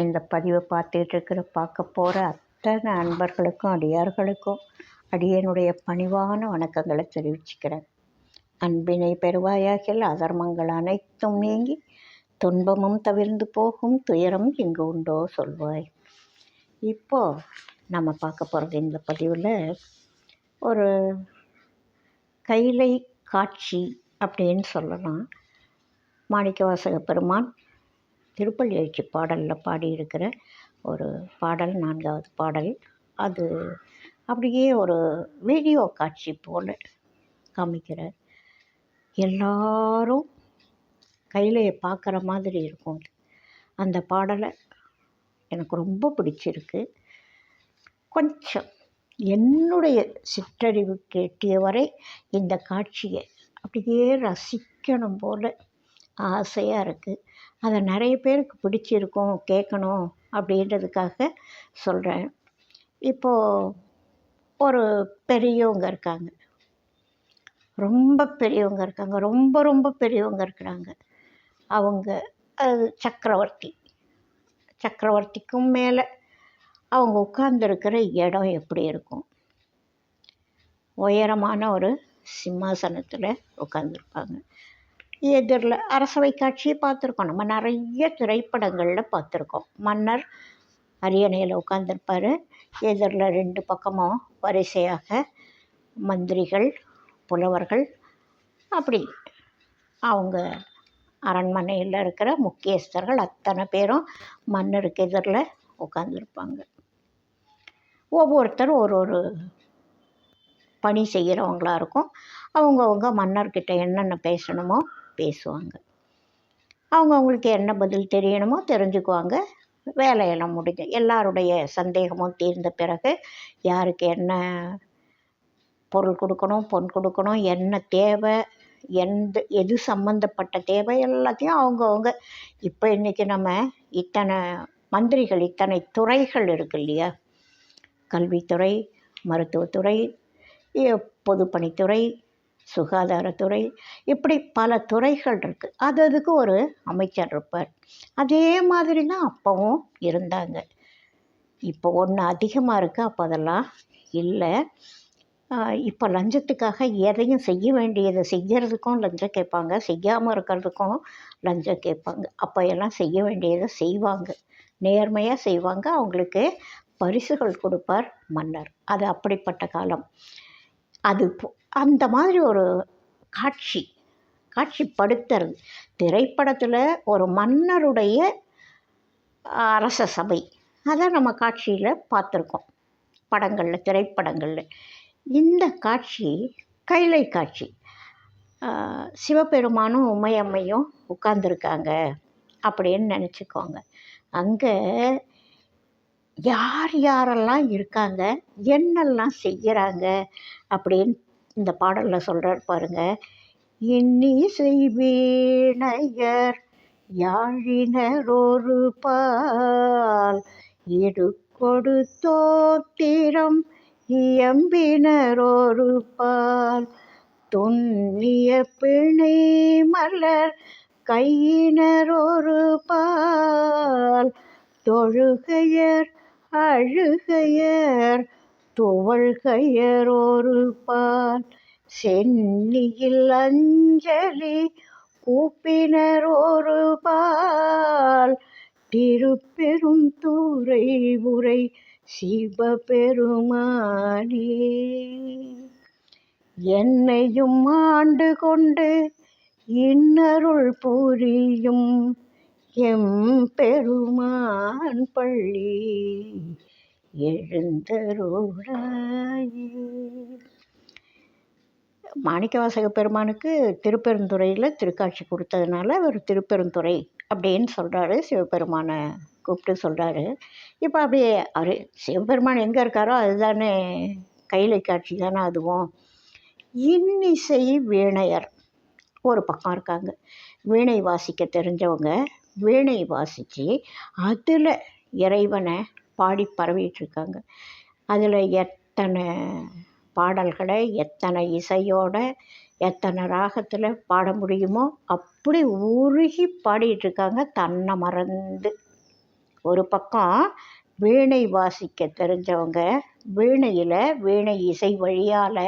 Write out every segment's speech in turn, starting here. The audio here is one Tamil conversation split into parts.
இந்த பதிவை பார்க்க போகிற அத்தனை அன்பர்களுக்கும் அடியார்களுக்கும் அடியனுடைய பணிவான வணக்கங்களை தெரிவிச்சுக்கிறேன். அன்பினை பெறுவாயாகில் அதர்மங்கள் அனைத்தும் நீங்கி துன்பமும் தவிர்ந்து போகும், துயரம் இங்கு உண்டோ சொல்வாய். இப்போது நம்ம பார்க்க போகிறது இந்த பதிவில் ஒரு கைலை காட்சி அப்படின்னு சொல்லலாம். மாணிக்கவாசக பெருமான் திருப்பள்ளி எழுச்சி பாடலில் பாடியிருக்கிற ஒரு பாடல், 4வது பாடல். அது அப்படியே ஒரு வீடியோ காட்சி போல் காமிக்கிறார். எல்லாரும் கையிலையை பார்க்குற மாதிரி இருக்கும். அந்த பாடலை எனக்கு ரொம்ப பிடிச்சிருக்கு. கொஞ்சம் என்னுடைய சிற்றறிவுக்கு எட்டிய வரை இந்த காட்சியை அப்படியே ரசிக்கணும் போல் ஆசையாக இருக்குது. அதை நிறைய பேருக்கு பிடிச்சிருக்கும், கேட்கணும் அப்படின்றதுக்காக சொல்கிறேன். இப்போது ஒரு பெரியவங்க இருக்காங்க, ரொம்ப பெரியவங்க இருக்காங்க, ரொம்ப ரொம்ப பெரியவங்க இருக்கிறாங்க. அவங்க சக்கரவர்த்திக்கும் மேலே அவங்க உட்கார்ந்துருக்கிற இடம் எப்படி இருக்கும்? உயரமான ஒரு சிம்மாசனத்தில் உட்காந்துருப்பாங்க. எதிரில் அரசவை காட்சியை பார்த்துருக்கோம், நம்ம நிறைய திரைப்படங்களில் பார்த்துருக்கோம். மன்னர் அரியணையில் உட்காந்துருப்பார், எதிரில் 2 பக்கமும் வரிசையாக மந்திரிகள், புலவர்கள், அப்படி அவங்க அரண்மனையில் இருக்கிற முக்கியஸ்தர்கள் அத்தனை பேரும் மன்னருக்கு எதிரில் உட்காந்துருப்பாங்க. ஒவ்வொருத்தரும் ஒரு பணி செய்கிறவங்களா இருக்கும். அவங்கவுங்க மன்னர்கிட்ட என்னென்ன பேசணுமோ பேசுவாங்க. அவங்களுக்கு என்ன பதில் தெரியணுமோ தெரிஞ்சுக்குவாங்க. வேலையெல்லாம் முடிஞ்சு எல்லாருடைய சந்தேகமும் தீர்ந்த பிறகு யாருக்கு என்ன பொருள் கொடுக்கணும், பொன் கொடுக்கணும், என்ன தேவை, எது சம்மந்தப்பட்ட தேவை எல்லாத்தையும் அவங்கவுங்க. இப்போ இன்றைக்கி நம்ம இத்தனை மந்திரிகள், இத்தனை துறைகள் இருக்குது இல்லையா? கல்வித்துறை, மருத்துவத்துறை, பொதுப்பணித்துறை, சுகாதாரத்துறை, இப்படி பல துறைகள் இருக்குது. அதுக்கு ஒரு அமைச்சர் இருப்பார். அதே மாதிரி தான் அப்போவும் இருந்தாங்க. இப்போ ஒன்று அதிகமாக இருக்குது, அப்போ அதெல்லாம் இல்லை. இப்போ லஞ்சத்துக்காக எதையும் செய்ய வேண்டியதை செய்கிறதுக்கும் லஞ்சம் கேட்பாங்க, செய்யாமல் இருக்கிறதுக்கும் லஞ்சம் கேட்பாங்க. அப்போ எல்லாம் செய்ய வேண்டியதை செய்வாங்க, நேர்மையாக செய்வாங்க. அவங்களுக்கு பரிசுகள் கொடுப்பார் மன்னர். அது அப்படிப்பட்ட காலம். அது அந்த மாதிரி ஒரு காட்சிப்படுத்துறது திரைப்படத்தில் ஒரு மன்னருடைய அரச சபை, அதை நம்ம காட்சியில் பார்த்துருக்கோம், படங்களில், திரைப்படங்களில். இந்த காட்சி கைலை காட்சி. சிவபெருமானும் உமையம்மையும் உட்கார்ந்துருக்காங்க அப்படின்னு நினச்சிக்கோங்க. அங்கே யாரெல்லாம் இருக்காங்க, என்னெல்லாம் செய்கிறாங்க அப்படின்னு இந்த பாடலில் சொல்கிறார் பாருங்க. இன்னிசை வீணையர் யாழினர் ஒரு பால், இடுகொடு தோத்திரம் இயம்பினர் ஒரு பால், துன்னிய பிணை மலர் கையினர் ஒரு பால், தொழுகையர் அழுகையர் துவள்கையர் ஒரு பால், சென்னியில் அஞ்சலி கூப்பினர் ஒரு பால், திருப்பெரும் தூரை உரை சிவபெருமானே, என்னையும் ஆண்டு கொண்டு இன்னருள் புரியும் எம்பெருமான் பள்ளி எழுந்தருளாயே. மாணிக்கவாசக பெருமானுக்கு திருப்பெருந்துறையில் திருக்காட்சி கொடுத்ததுனால அவர் திருப்பெருந்துறை அப்படின்னு சொல்கிறாரு. சிவபெருமானை கூப்பிட்டு சொல்கிறாரு. இப்போ அப்படியே அவர் சிவபெருமான் எங்கே இருக்காரோ அதுதானே கைலை காட்சி தானே அதுவும். இன்னிசை வீணையர் ஒரு பக்கம் இருக்காங்க. வீணை வாசிக்க தெரிஞ்சவங்க வீணை வாசித்து அதில் இறைவனை பாடி பரவிட்டுருக்காங்க. அதில் எத்தனை பாடல்களை எத்தனை இசையோட எத்தனை ராகத்தில் பாட முடியுமோ அப்படி உருகி பாடிட்டுருக்காங்க, தன்னை மறந்து. ஒரு பக்கம் வீணை வாசிக்க தெரிஞ்சவங்க வீணையில் வீணை இசை வழியால்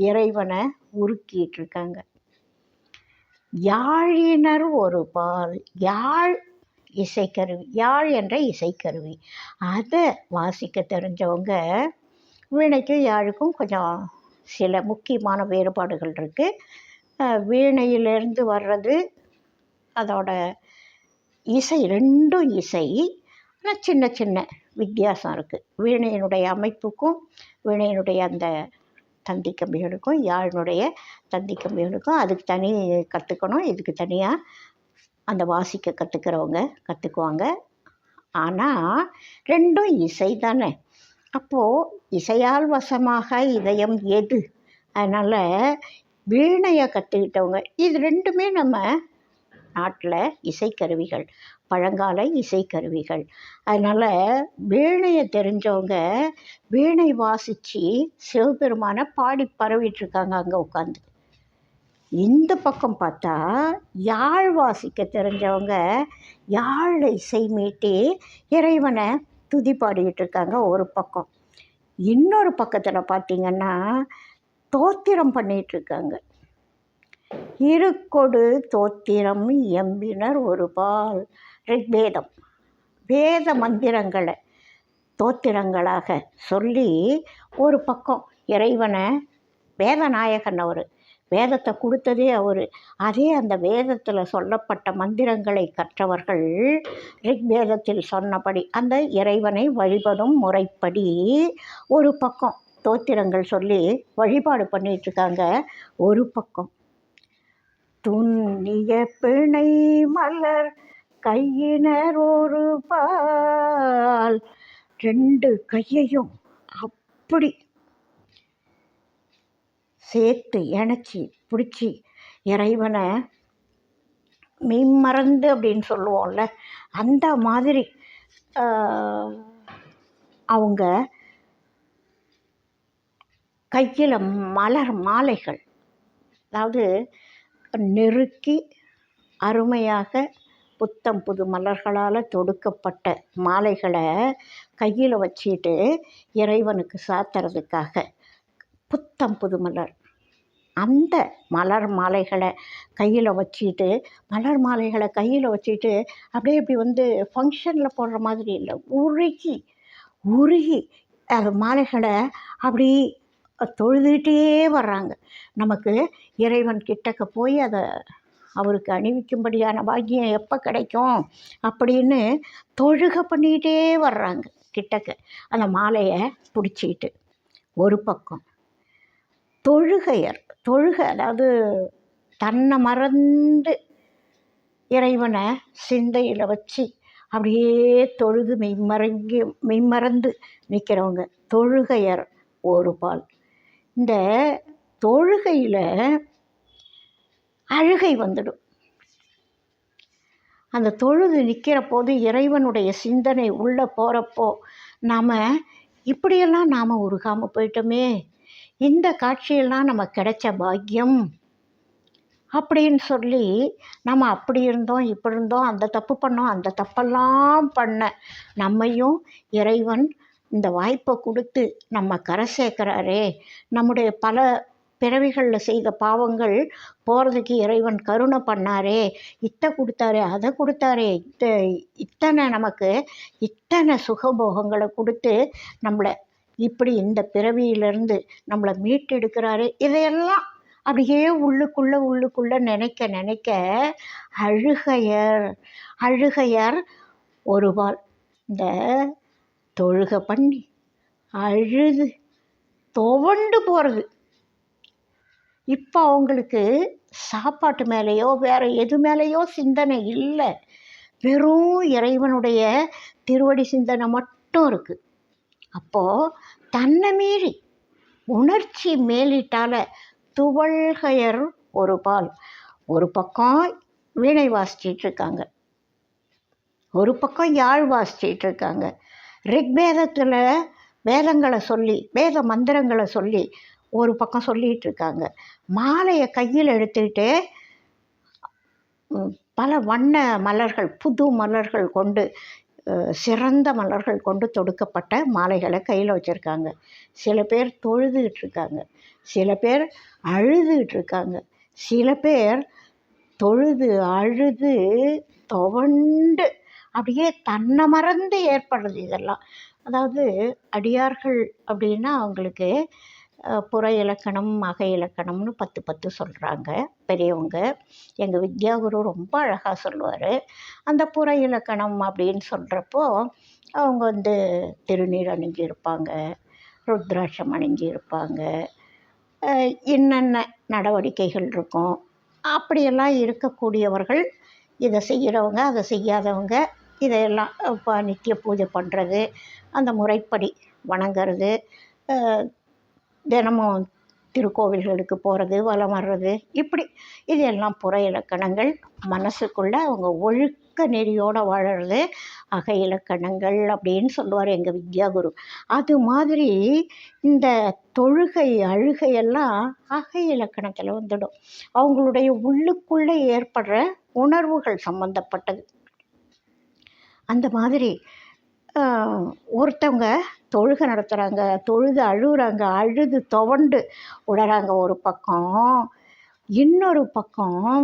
இறைவனை உருக்கிட்டு இருக்காங்க. யாழினர் ஒரு பால், யாழ் இசைக்கருவி, யாழ் என்ற இசைக்கருவி, அதை வாசிக்க தெரிஞ்சவங்க. வீணைக்கும் யாழுக்கும் கொஞ்சம் சில முக்கியமான வேறுபாடுகள் இருக்குது. வீணையிலேருந்து வர்றது அதோட இசை, ரெண்டும் இசை, ஆனால் சின்ன சின்ன வித்தியாசம் இருக்குது. வீணையினுடைய அமைப்புக்கும் வீணையினுடைய அந்த தந்தி கம்பிகளுக்கும் யாழினுடைய தந்தி கம்பிகளுக்கும் அதுக்கு தனி கற்றுக்கணும், இதுக்கு தனியாக அந்த வாசிக்க கற்றுக்கிறவங்க கற்றுக்குவாங்க. ஆனால் ரெண்டும் இசை தானே. அப்போது இசையால் வசமாக இதயம் எது? அதனால் வீணையை கற்றுக்கிட்டவங்க, இது ரெண்டுமே நம்ம நாட்டில் இசைக்கருவிகள், பழங்கால இசைக்கருவிகள். அதனால் வீணையை தெரிஞ்சவங்க வீணை வாசித்து சிவபெருமானை பாடி பரவிட்டுருக்காங்க அங்கே உட்காந்து. இந்த பக்கம் பார்த்தா யாழ் வாசிக்க தெரிஞ்சவங்க யாழ் இசை மீட்டி இறைவனை துதி பாடிக்கிட்டு இருக்காங்க ஒரு பக்கம். இன்னொரு பக்கத்தில் பார்த்திங்கன்னா தோத்திரம் பண்ணிகிட்ருக்காங்க. இருக்கொடு தோத்திரம் எம்பினர் ஒரு பால். ரிக்வேதம், வேத மந்திரங்களை தோத்திரங்களாக சொல்லி ஒரு பக்கம் இறைவனை, வேதநாயகன் அவர், வேதத்தை கொடுத்ததே அவர், அதே அந்த வேதத்தில் சொல்லப்பட்ட மந்திரங்களை கற்றவர்கள் ரிக்வேதத்தில் சொன்னபடி அந்த இறைவனை வழிபடும் முறைப்படி ஒரு பக்கம் தோத்திரங்கள் சொல்லி வழிபாடு பண்ணிகிட்ருக்காங்க. ஒரு பக்கம் துண்ணிய பிணை மலர் கையினர் ஒரு பால், ரெண்டு கையையும் அப்படி சேர்த்து இணைச்சி பிடிச்சி இறைவனை மெய்மறந்து அப்படின்னு சொல்லுவோம்ல, அந்த மாதிரி அவங்க கையில் மலர் மாலைகள், அதாவது நெருக்கி அருமையாக புத்தம் புது மலர்களால் தொடுக்கப்பட்ட மாலைகளை கையில் வச்சுட்டு இறைவனுக்கு சாத்துறதுக்காக புத்தம் புது மலர், அந்த மலர் மாலைகளை கையில் வச்சுட்டு, மலர் மாலைகளை கையில் வச்சுட்டு அப்படியே இப்படி வந்து ஃபங்க்ஷனில் போடுற மாதிரி இல்லை, உருகி உருகி அது மாலைகளை அப்படி தொழுதுகிட்டே வர்றாங்க. நமக்கு இறைவன் கிட்டக்க போய் அதை அவருக்கு அணிவிக்கும்படியான பாக்கியம் எப்போ கிடைக்கும் அப்படின்னு தொழுகை பண்ணிக்கிட்டே வர்றாங்க கிட்டக்க அந்த மாலையை பிடிச்சிக்கிட்டு. ஒரு பக்கம் தொழுகையர், தொழுகை அதாவது தன்னை மறந்து இறைவனை சிந்தையில் வச்சு அப்படியே தொழுது மெய்மறந்து நிற்கிறவங்க தொழுகையர் ஒரு பால். இந்த தொழுகையில் அழுகை வந்துடும். அந்த தொழுது நிற்கிற போது இறைவனுடைய சிந்தனை உள்ளே போகிறப்போ நாம் இப்படியெல்லாம் நாம் உருகாமல் போயிட்டோமே, இந்த காட்சியெல்லாம் நமக்கு கிடைச்ச பாக்கியம் அப்படின்னு சொல்லி நம்ம அப்படி இருந்தோம் இப்படி இருந்தோம், அந்த தப்பு பண்ணோம் அந்த தப்பெல்லாம் பண்ண நம்மையும் இறைவன் இந்த வாய்ப்பை கொடுத்து நம்ம கரை சேர்க்கிறாரே, நம்முடைய பல பிறவிகளில் செய்த பாவங்கள் போகிறதுக்கு இறைவன் கருணை பண்ணாரே, இத்தை கொடுத்தாரே அதை கொடுத்தாரே, இத்தனை நமக்கு இத்தனை சுகபோகங்களை கொடுத்து நம்மளை இப்படி இந்த பிறவியிலிருந்து நம்மளை மீட்டெடுக்கிறாரே, இதையெல்லாம் அப்படியே உள்ளுக்குள்ளே நினைக்க நினைக்க அழுகையர் ஒரு பால். இந்த தொழுகை பண்ணி அழுது துவண்டு போகிறது. இப்போ அவங்களுக்கு சாப்பாட்டு மேலேயோ வேறு எது மேலேயோ சிந்தனை இல்லை, வெறும் இறைவனுடைய திருவடி சிந்தனை மட்டும் இருக்குது. அப்போது தன்னை மீறி உணர்ச்சி மேலிட்டால் துவள்கையர் ஒரு பால். ஒரு பக்கம் வீணை வாசிச்சிட்ருக்காங்க, ஒரு பக்கம் யாழ் வாசிச்சிட்ருக்காங்க, ரிக்வேதத்தில் வேதங்களை சொல்லி வேத மந்திரங்களை சொல்லி ஒரு பக்கம் சொல்லிகிட்ருக்காங்க. மாலையை கையில் எடுத்துக்கிட்டு பல வண்ண மலர்கள் புது மலர்கள் கொண்டு சிறந்த மலர்கள் கொண்டு தொடுக்கப்பட்ட மாலைகளை கையில் வச்சுருக்காங்க. சில பேர் தொழுதுகிட்டு இருக்காங்க, சில பேர் அழுதுகிட்டு இருக்காங்க, சில பேர் தொழுது அழுது துவண்டு அப்படியே தன்னை மறந்து ஏற்படுறது இதெல்லாம். அதாவது அடியார்கள் அப்படின்னா அவங்களுக்கு புற இலக்கணம் அக இலக்கணம்னு 10 சொல்கிறாங்க பெரியவங்க. எங்கள் வித்யாகுரு ரொம்ப அழகாக சொல்லுவார். அந்த புற இலக்கணம் அப்படின்னு சொல்கிறப்போ அவங்க திருநீர் அணிஞ்சிருப்பாங்க, ருத்ராட்சம் அணிஞ்சிருப்பாங்க, என்னென்ன நடவடிக்கைகள் இருக்கும். அப்படியெல்லாம் இருக்கக்கூடியவர்கள் இதை செய்கிறவங்க, அதை செய்யாதவங்க இதையெல்லாம் இப்போ நித்திய பூஜை பண்ணுறது, அந்த முறைப்படி வணங்கிறது, தினமும் திருக்கோவில்களுக்கு போகிறது, வலம் வர்றது, இப்படி இது எல்லாம் புற இலக்கணங்கள். மனசுக்குள்ளே அவங்க ஒழுக்க நெறியோடு வாழறது அக இலக்கணங்கள் அப்படின்னு சொல்லுவார் எங்கள் வித்யாகுரு. அது மாதிரி இந்த தொழுகை அழுகையெல்லாம் அக இலக்கணத்தில் வந்துடும். அவங்களுடைய உள்ளுக்குள்ளே ஏற்படுற உணர்வுகள் சம்மந்தப்பட்டது. அந்த மாதிரி ஒருத்தவங்க தொழுகை நடத்துகிறாங்க, தொழுது அழுகுறாங்க, அழுது துவண்டு விடுறாங்க ஒரு பக்கம். இன்னொரு பக்கம்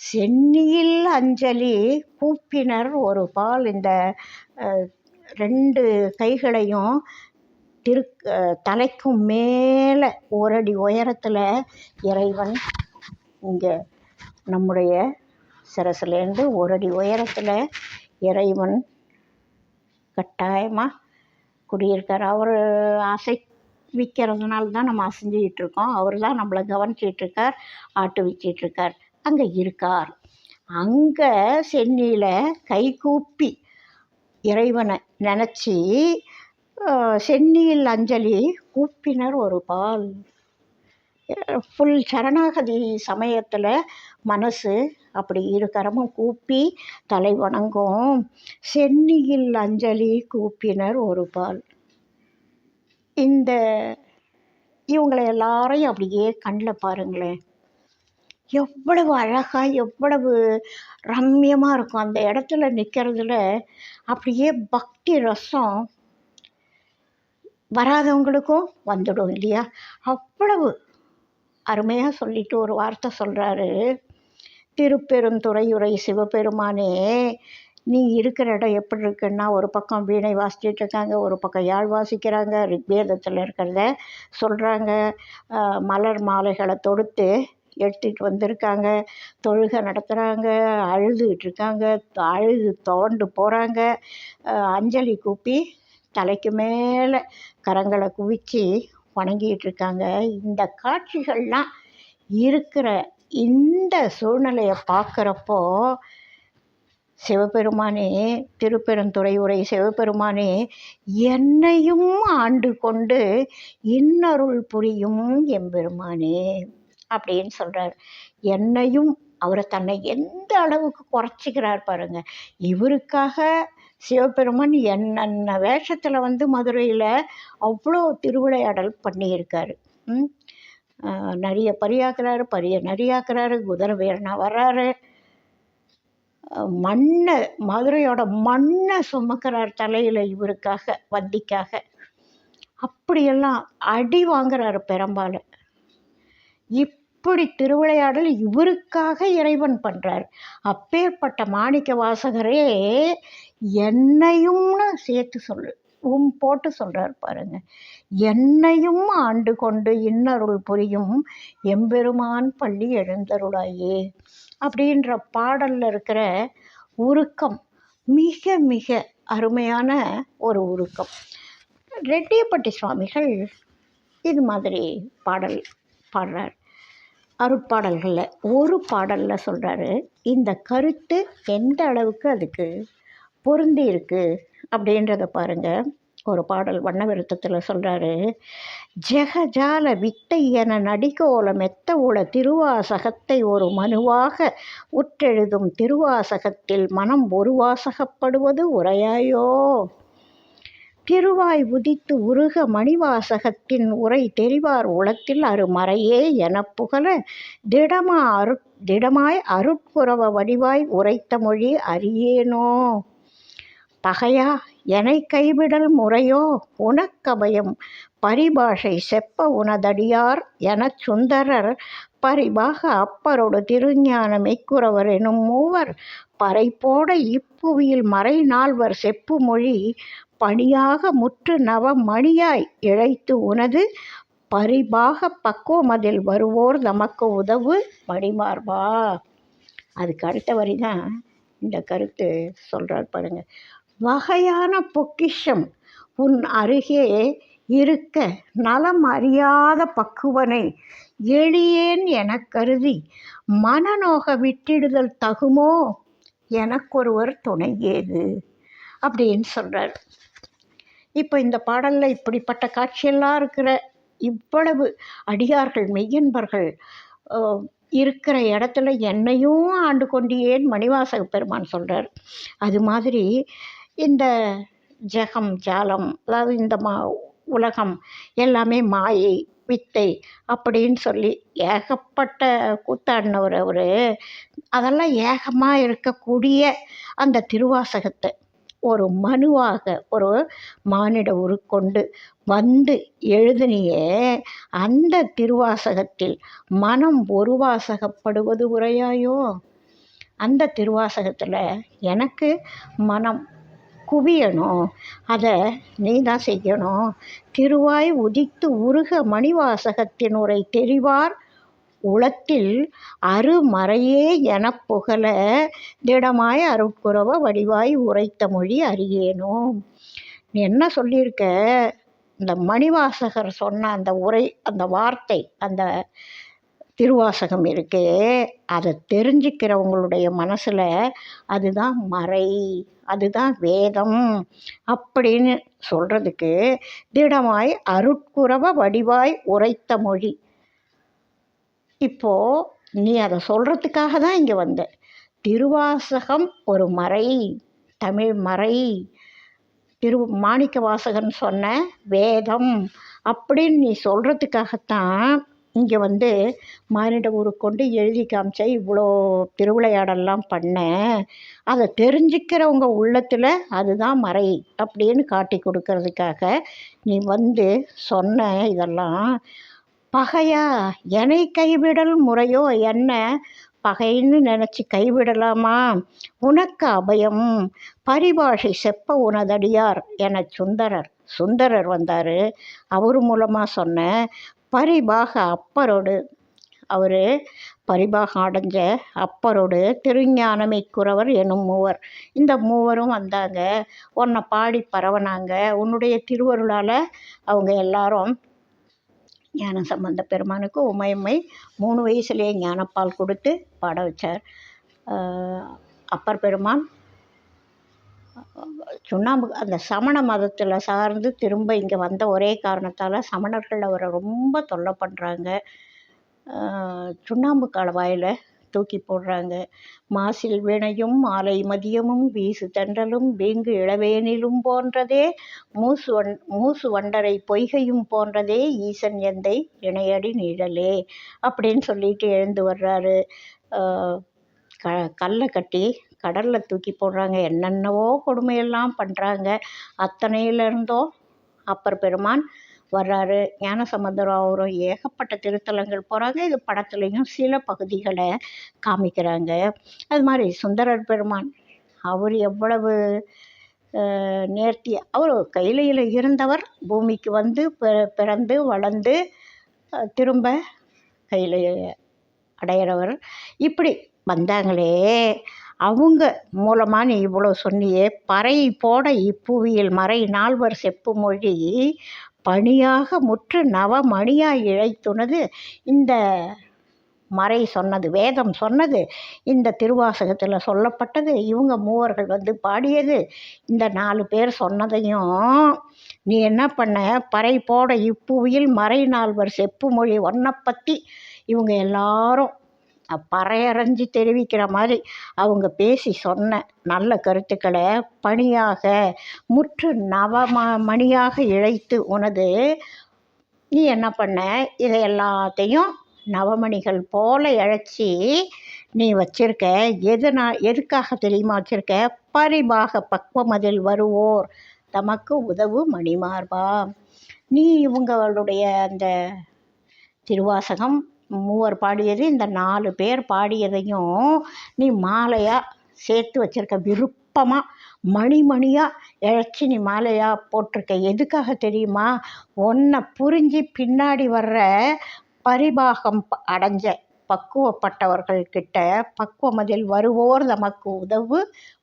சென்னியில் அஞ்சலி கூப்பினர் ஒரு பால். இந்த 2 கைகளையும் தலைக்கும் மேலே ஒரு அடி உயரத்தில் இறைவன் இங்கே நம்முடைய சிரசுலேருந்து ஒரு அடி உயரத்தில் இறைவன் கட்டாயமாக குடியிருக்கார். அவர் அசைவிக்கிறதுனால தான் நம்ம அசைஞ்சிக்கிட்டு இருக்கோம். அவர் தான் நம்மளை கவனிச்சிட்ருக்கார், ஆட்டு வச்சிட்ருக்கார், அங்கே இருக்கார். அங்கே சென்னியில் கை கூப்பி இறைவனை நினச்சி சென்னியில் அஞ்சலி கூப்பினர் ஒரு பால். ஃபுல் சரணாகதி சமயத்தில் மனசு அப்படி இருக்கரமும் கூப்பி தலை வணங்கும். சென்னியில் அஞ்சலி கூப்பினர் ஒரு பால். இவங்களை எல்லாரையும் அப்படியே கண்ணில் பாருங்களேன், எவ்வளவு அழகாக எவ்வளவு ரம்யமாக இருக்கும். அந்த இடத்துல நிற்கிறதுல அப்படியே பக்தி ரசம் வராதவங்களுக்கும் வந்துடும் இல்லையா? அவ்வளவு அருமையாக சொல்லிட்டு ஒரு வார்த்தை சொல்கிறாரு. திருப்பெருந்துறையுரை சிவபெருமானே, நீ இருக்கிற இடம் எப்படி இருக்குன்னா, ஒரு பக்கம் வீணை வாசிச்சுட்டு இருக்காங்க, ஒரு பக்கம் யாழ் வாசிக்கிறாங்க, ரிக்வேதத்தில் இருக்கிறத சொல்கிறாங்க, மலர் மாலைகளை தொடுத்து எடுத்துகிட்டு வந்திருக்காங்க, தொழுகை நடத்துகிறாங்க, அழுதுகிட்டு இருக்காங்க, அழுது துவண்டு போகிறாங்க, அஞ்சலி கூப்பி தலைக்கு மேலே கரங்களை குவிச்சு வணங்கிட்டு இருக்காங்க. இந்த காட்சிகள்லாம் இருக்கிற இந்த சூழ்நிலையை பார்க்குறப்போ, சிவபெருமானே, திருப்பெருந்துறையுரை சிவபெருமானே, என்னையும் ஆண்டு கொண்டு இன்னருள் புரியும் எம்பெருமானே அப்படின்னு சொல்கிறார். என்னையும், அவரை தன்னை எந்த அளவுக்கு குறைச்சிக்கிறார் பாருங்க. இவருக்காக சிவபெருமான் என்னென்ன வேஷத்தில் மதுரையில் அவ்வளோ திருவிளையாடல் பண்ணியிருக்காரு. நிறைய பரியாக்குறாரு, நரியாக்குறாரு, குதிரை வீரனா வர்றாரு, மதுரையோட மண்ணை சுமக்கிறார் தலையில் இவருக்காக, வந்திக்காக. அப்படியெல்லாம் அடி வாங்குறாரு பெரும்பால. இப்படி திருவிளையாடல் இவருக்காக இறைவன் பண்ணுறார். அப்பேற்பட்ட மாணிக்க வாசகரே என்னையும்னு சேர்த்து போட்டு சொல்கிறார் பாருங்க. என்னையும் ஆண்டு கொண்டு இன்னருள் புரியும் எம்பெருமான் பள்ளி எழுந்தருளாயே அப்படின்ற பாடலில் இருக்கிற உருக்கம் மிக மிக அருமையான ஒரு உருக்கம். ரெட்டியப்பட்டி சுவாமிகள் இது மாதிரி பாடுறார். அருட்பாடல்களில் ஒரு பாடலில் சொல்கிறாரு, இந்த கருத்து எந்த அளவுக்கு அதுக்கு பொருந்தி இருக்குது அப்படின்றத பாருங்கள். ஒரு பாடல் வண்ண விருத்தத்தில் சொல்கிறாரு, ஜெகஜால வித்தை என நடிகோல மெத்த உள திருவாசகத்தை ஒரு மனுவாக உற்றெழுதும் திருவாசகத்தில் மனம் ஒரு வாசகப்படுவது உரையாயோ. திருவாய் உதித்து உருக மணிவாசகத்தின் உரை தெரிவார் உளத்தில் அருமறையே என புகழ திடமாய் அருட்புறவ வடிவாய் உரைத்த மொழி அறியேனோ. பகையா எனை கைவிடல் முறையோ உனக்கபயம் பரிபாஷை செப்ப உனதடியார் எனச் சுந்தரர் பரிபாக அப்பரோடு திருஞான மெய்க்குறவர் எனும் மூவர் பறைபோட இப்புவியில் மறை நால்வர் செப்பு மொழி பணியாக முற்று நவ மணியாய் இழைத்து உனது பரிபாக பக்குவமதில் வருவோர் தமக்கு உதவு மடிமார்பா. அதுக்கு அடுத்த வரி தான் இந்த கருத்து சொல்கிறார் பாருங்க. வகையான பொக்கிஷம் உன் அருகே இருக்க நலம் அறியாத பக்குவனை எளியேன் எனக் கருதி மனநோக விட்டிடுதல் தகுமோ எனக்கொருவர் துணை ஏது அப்படின்னு சொல்கிறார். இப்போ இந்த பாடலில் இப்படிப்பட்ட காட்சியெல்லாம் இருக்கிற இவ்வளவு அடியார்கள் மெய்யன்பர்கள் இருக்கிற இடத்துல என்னையும் ஆண்டு கொண்டியேன் மணிவாசக பெருமான் சொல்கிறார். அது மாதிரி இந்த ஜெகம் ஜாலம், அதாவது இந்த உலகம் எல்லாமே மாயை வித்தை அப்படின்னு சொல்லி ஏகப்பட்ட கூத்தாடினவர் அவர். அதெல்லாம் ஏகமாக இருக்கக்கூடிய அந்த திருவாசகத்தை ஒரு மனுவாக ஒரு மானிட உருக்கொண்டு வந்து எழுதினியே அந்த திருவாசகத்தில் மனம் ஒரு வாசகப்படுவது உரையாயோ. அந்த திருவாசகத்தில் எனக்கு மனம் குவியணும், அதை நீ தான் செய்யணும். திருவாய் உதித்து உருக மணிவாசகத்தின் உரை தெரிவார் உளத்தில் அருமறையே எனப் புகழ திடமாய் அருட்குரவ வடிவாய் உரைத்த மொழி அறியேனோ. நீ என்ன சொல்லியிருக்க, இந்த மணிவாசகர் சொன்ன அந்த உரை, அந்த வார்த்தை, அந்த திருவாசகம் இருக்கே, அதை தெரிஞ்சுக்கிறவங்களுடைய மனசில் அதுதான் மறை, அதுதான் வேதம் அப்படின்னு சொல்கிறதுக்கு திடமாய் அருட்குரவ வடிவாய் உரைத்த மொழி. இப்போது நீ அதை சொல்கிறதுக்காக தான் இங்கே வந்த. திருவாசகம் ஒரு மறை, தமிழ் மறை, மாணிக்க வாசகன் சொன்ன வேதம் அப்படின்னு நீ சொல்கிறதுக்காகத்தான் இங்கே வந்து மானிட உருக்கொண்டு எழுதி காமிச்ச இவ்வளோ திருவிளையாடெல்லாம் பண்ணேன். அதை தெரிஞ்சுக்கிறவங்க உள்ளத்தில் அதுதான் மறை அப்படின்னு காட்டி கொடுக்கறதுக்காக நீ வந்து சொன்ன இதெல்லாம். பகையா என்னை கைவிடல் முறையோ, என்ன பகைன்னு நினச்சி கைவிடலாமா? உனக்கு அபயம் பரிபாஷை செப்ப உனதடியார் என சுந்தரர் வந்தார். அவர் மூலமாக சொன்ன பரிபாக அப்பரோடு, அவர் பரிபாகம் அடைஞ்ச அப்பரோடு திருஞான மெய்க்குறவர் எனும் மூவர், இந்த மூவரும் வந்தாங்க. உன்னை பாடி பரவனாங்க. உன்னுடைய திருவருளால் அவங்க எல்லாரும் ஞானசம்பந்த பெருமானுக்கு உமையம்மை 3 வயசுலேயே ஞானப்பால் கொடுத்து பாட வச்சார். அப்பர் பெருமான் சுண்ணாம்பு அந்த சமண மதத்தில் சார்ந்து திரும்ப இங்கே வந்த ஒரே காரணத்தால் சமணர்கள் அவரை ரொம்ப தொல்லை பண்ணுறாங்க. சுண்ணாம்பு காலவாயில் தூக்கி போடுறாங்க. மாசில் வினையும் மாலை மதியமும் வீசு தென்றலும் வீங்கு இளவேனிலும் போன்றதே மூசு வண்டரை பொய்கையும் போன்றதே ஈசன் எந்தை இணையடி நிழலே அப்படின்னு சொல்லிட்டு எழுந்து வர்றாரு. கல்லை கட்டி கடலில் தூக்கி போடுறாங்க. என்னென்னவோ கொடுமையெல்லாம் பண்ணுறாங்க. அத்தனையிலேருந்தோ அப்பர் பெருமான் வர்றாரு. ஞானசம்பந்தரும் அவரும் ஏகப்பட்ட திருத்தலங்கள் போகிறாங்க. இது படத்துலேயும் சில பகுதிகளை காமிக்கிறாங்க. அது மாதிரி சுந்தரர் பெருமான் அவர் எவ்வளவு நேர்த்தி, அவர் கையிலையில் இருந்தவர் பூமிக்கு வந்து பிறந்து வளர்ந்து திரும்ப கையில் அடையிறவர். இப்படி வந்தாங்களே, அவங்க மூலமாக நீ இவ்வளோ சொன்னியே. பறை போட இப்புவியில் மறை நால்வர் செப்பு மொழி பணியாக முற்று நவ மணியாய் இழைத்துனது. இந்த மறை சொன்னது, வேதம் சொன்னது, இந்த திருவாசகத்தில் சொல்லப்பட்டது, இவங்க மூவர்கள் வந்து பாடியது, இந்த 4 பேர் சொன்னதையும் நீ என்ன பண்ண, பறை போட இப்புவியில் மறை நால்வர் செப்பு மொழி ஒன்றை பற்றி இவங்க எல்லாரும் பறையறைஞ்சி தெரிவிக்கிற மாதிரி அவங்க பேசி சொன்ன நல்ல கருத்துக்களை பணியாக முற்று மணியாக இழைத்து உனது நீ என்ன பண்ண, இதை எல்லாத்தையும் நவமணிகள் போல இழைச்சி நீ வச்சிருக்க எதுக்காக தெரியுமா வச்சிருக்க? பரிபாக பக்குவமதில் வருவோர் தமக்கு உதவு மணிமார்பா. நீ இவங்களுடைய அந்த திருவாசகம் மூவர் பாடியது, இந்த 4 பேர் பாடியதையும் நீ மாலையாக சேர்த்து வச்சிருக்க. விருப்பமாக மணிமணியாக இழைச்சி நீ மாலையாக போட்டிருக்க. எதுக்காக தெரியுமா? உன்னை புரிஞ்சு பின்னாடி வர்ற பரிபாகம் அடைஞ்ச பக்குவப்பட்டவர்கள்கிட்ட பக்குவமதில் வருவோர் நமக்கு உதவு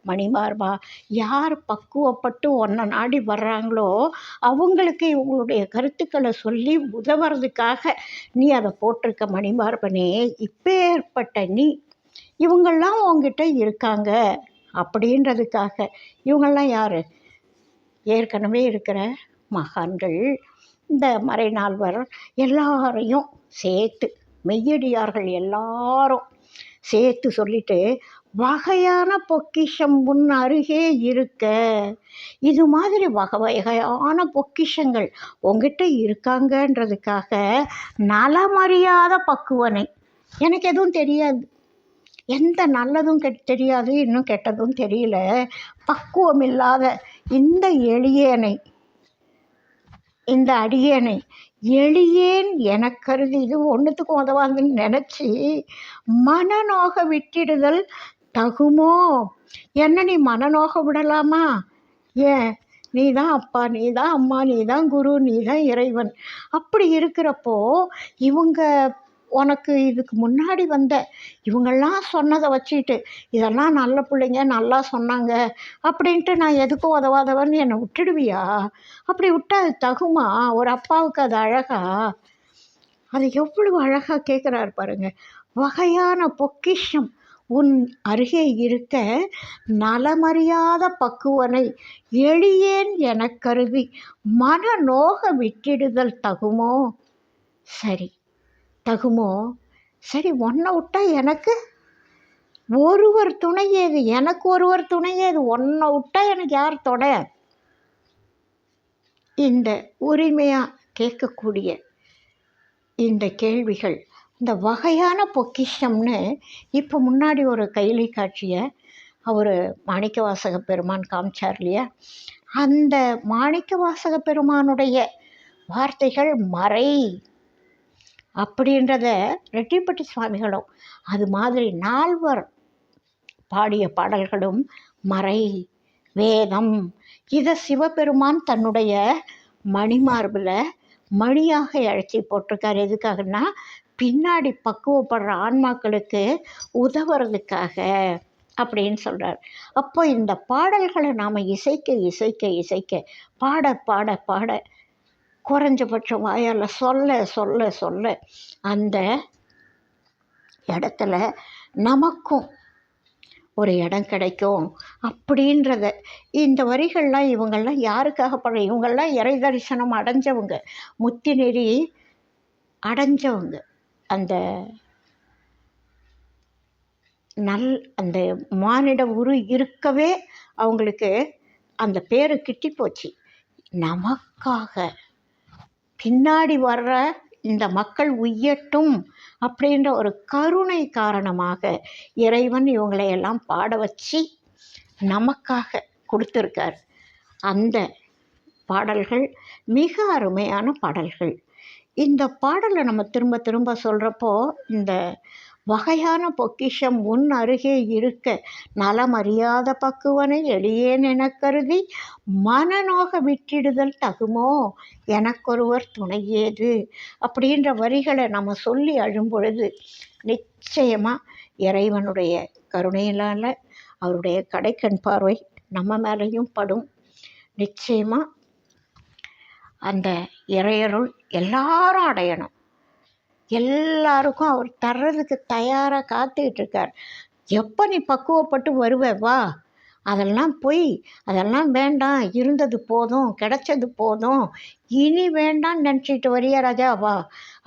மணிமார்பா. யார் பக்குவப்பட்டு ஒன்றை நாடி வர்றாங்களோ அவங்களுக்கு இவங்களுடைய கருத்துக்களை சொல்லி உதவுறதுக்காக நீ அதை போட்டிருக்க மணிமார்பனே. இப்பேற்பட்ட நீ இவங்கெல்லாம் உங்ககிட்ட இருக்காங்க அப்படின்றதுக்காக. இவங்கெல்லாம் யார்? ஏற்கனவே இருக்கிற மகான்கள். இந்த மறைநால்வர் எல்லாரையும் சேர்த்து, மெய்யடியார்கள் எல்லாரும் சேர்த்து சொல்லிட்டு, வகையான பொக்கிஷம் உன் அருகே இருக்க. இது மாதிரி வகை வகையான பொக்கிஷங்கள் உங்ககிட்ட இருக்காங்கன்றதுக்காக நலமறியாத பக்குவனை. எனக்கு எதுவும் தெரியாது, எந்த நல்லதும் தெரியாது, இன்னும் கெட்டதும் தெரியல. பக்குவம் இல்லாத இந்த எளியேனை, இந்த அடியேனை எளியேன் என கருதி, இது ஒன்றுத்துக்கும் உதவாதுன்னு நினச்சி மனநோக விட்டிடுதல் தகுமோ? என்ன நீ மனநோக விடலாமா? ஏன்? நீ தான் அப்பா, நீ தான் அம்மா, நீ தான் குரு, நீ தான் இறைவன். அப்படி இருக்கிறப்போ இவங்க உனக்கு இதுக்கு முன்னாடி வந்த இவங்கெல்லாம் சொன்னதை வச்சுக்கிட்டு, இதெல்லாம் நல்ல பிள்ளைங்க நல்லா சொன்னாங்க அப்படின்ட்டு நான் எதுக்கும் உதவாதவன்னு என்னை விட்டுடுவியா? அப்படி விட்டா அது தகுமா? ஒரு அப்பாவுக்கு அது அழகா? அது எவ்வளவு அழகாக கேட்குறாரு பாருங்க. வகையான பொக்கிஷம் உன் அருகே இருக்க நலமறியாத பக்குவனை எளியேன் என கருதி மனநோக விட்டிடுதல் தகுமோ? சரி, தகுமோ? சரி, உன்னை விட்டா எனக்கு ஒருவர் துணையேது, எனக்கு ஒருவர் துணையேது, உன்னை விட்டா எனக்கு யார் தொட? இந்த உரிமையாக கேட்கக்கூடிய இந்த கேள்விகள், இந்த வகையான பொக்கிஷம்னு இப்போ முன்னாடி ஒரு கைலி காட்சியை அவர் மாணிக்கவாசக பெருமான் காமிச்சார் இல்லையா? அந்த மாணிக்கவாசக பெருமானுடைய வார்த்தைகள் மறை அப்படின்றத ரெட்டிப்பட்டி சுவாமிகளும், அது மாதிரி நால்வர் பாடிய பாடல்களும் மறை வேதம். இதை சிவபெருமான் தன்னுடைய மணிமார்பில் மணியாக இழைச்சி போட்டிருக்கார். எதுக்காகன்னா பின்னாடி பக்குவப்படுற ஆன்மாக்களுக்கு உதவுறதுக்காக அப்படின்னு சொல்கிறார். அப்போ இந்த பாடல்களை நாம் இசைக்க இசைக்க இசைக்க, பாட பாட பாட, குறைஞ்சபட்சம் வாயால் சொல்ல சொல்ல சொல்ல அந்த இடத்துல நமக்கும் ஒரு இடம் கிடைக்கும் அப்படின்றத. இந்த வரிகள்லாம் இவங்கெல்லாம் யாருக்காக பாடுற? இவங்கெல்லாம் இறை தரிசனம் அடைஞ்சவங்க, முத்தி நெறி அடைஞ்சவங்க. அந்த அந்த மானிட உரு இருக்கவே அவங்களுக்கு அந்த பேரு கிட்டி போச்சு. நமக்காக பின்னாடி வர்ற இந்த மக்கள் உய்யட்டும் அப்படின்ற ஒரு கருணை காரணமாக இறைவன் இவங்களையெல்லாம் பாட வச்சு நமக்காக கொடுத்துருக்கார். அந்த பாடல்கள் மிக அருமையான பாடல்கள். இந்த பாடலை நம்ம திரும்ப திரும்ப சொல்கிறப்போ, இந்த வகையான பொக்கிஷம் உன் அருகே இருக்க நலமறியாத பக்குவனை எளியேன் என கருதி மனநோக விட்டிடுதல் தகுமோ? எனக்கொருவர் துணையேது அப்படின்ற வரிகளை நம்ம சொல்லி அழும்பொழுது நிச்சயமாக இறைவனுடைய கருணையினால் அவருடைய கடைக்கண் பார்வை நம்ம மேலேயும் படும். நிச்சயமாக அந்த இறையருள் எல்லாரும் அடையணும். எல்லாருக்கும் அவர் தர்றதுக்கு தயாராக காத்துக்கிட்டு இருக்கார். எப்போ நீ பக்குவப்பட்டு வருவ வா, அதெல்லாம் போய் அதெல்லாம் வேண்டாம், இருந்தது போதும், கிடைச்சது போதும், இனி வேண்டான்னு நினச்சிட்டு வரியா ராஜா வா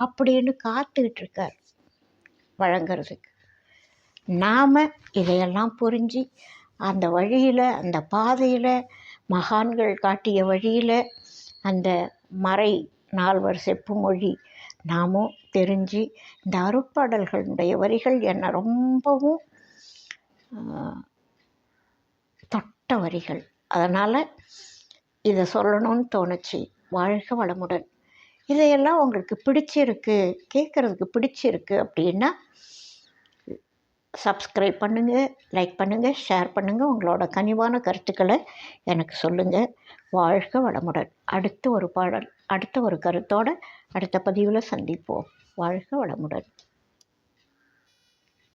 அப்படின்னு காத்துக்கிட்டு இருக்கார் வழங்கிறதுக்கு. நாம் இதையெல்லாம் புரிஞ்சு அந்த வழியில், அந்த பாதையில், மகான்கள் காட்டிய வழியில், அந்த மறை நால்வர் செப்பு மொழி நாமும் தெரிஞ்சு இந்த அருட்பாடல்களுடைய வரிகள் என்னை ரொம்பவும் தொட்ட வரிகள். அதனால் இதை சொல்லணும்னு தோணுச்சு. வாழ்க வளமுடன். இதையெல்லாம் உங்களுக்கு பிடிச்சிருக்கு, கேட்குறதுக்கு பிடிச்சிருக்கு அப்படின்னா சப்ஸ்கிரைப் பண்ணுங்கள், லைக் பண்ணுங்கள், ஷேர் பண்ணுங்கள். உங்களோட கனிவான கருத்துக்களை எனக்கு சொல்லுங்கள். வாழ்க வளமுடன். அடுத்த ஒரு பாடல், அடுத்த ஒரு கருத்தோடு அடுத்த பதிவில் சந்திப்போம். வாழ்க வளமுடன்.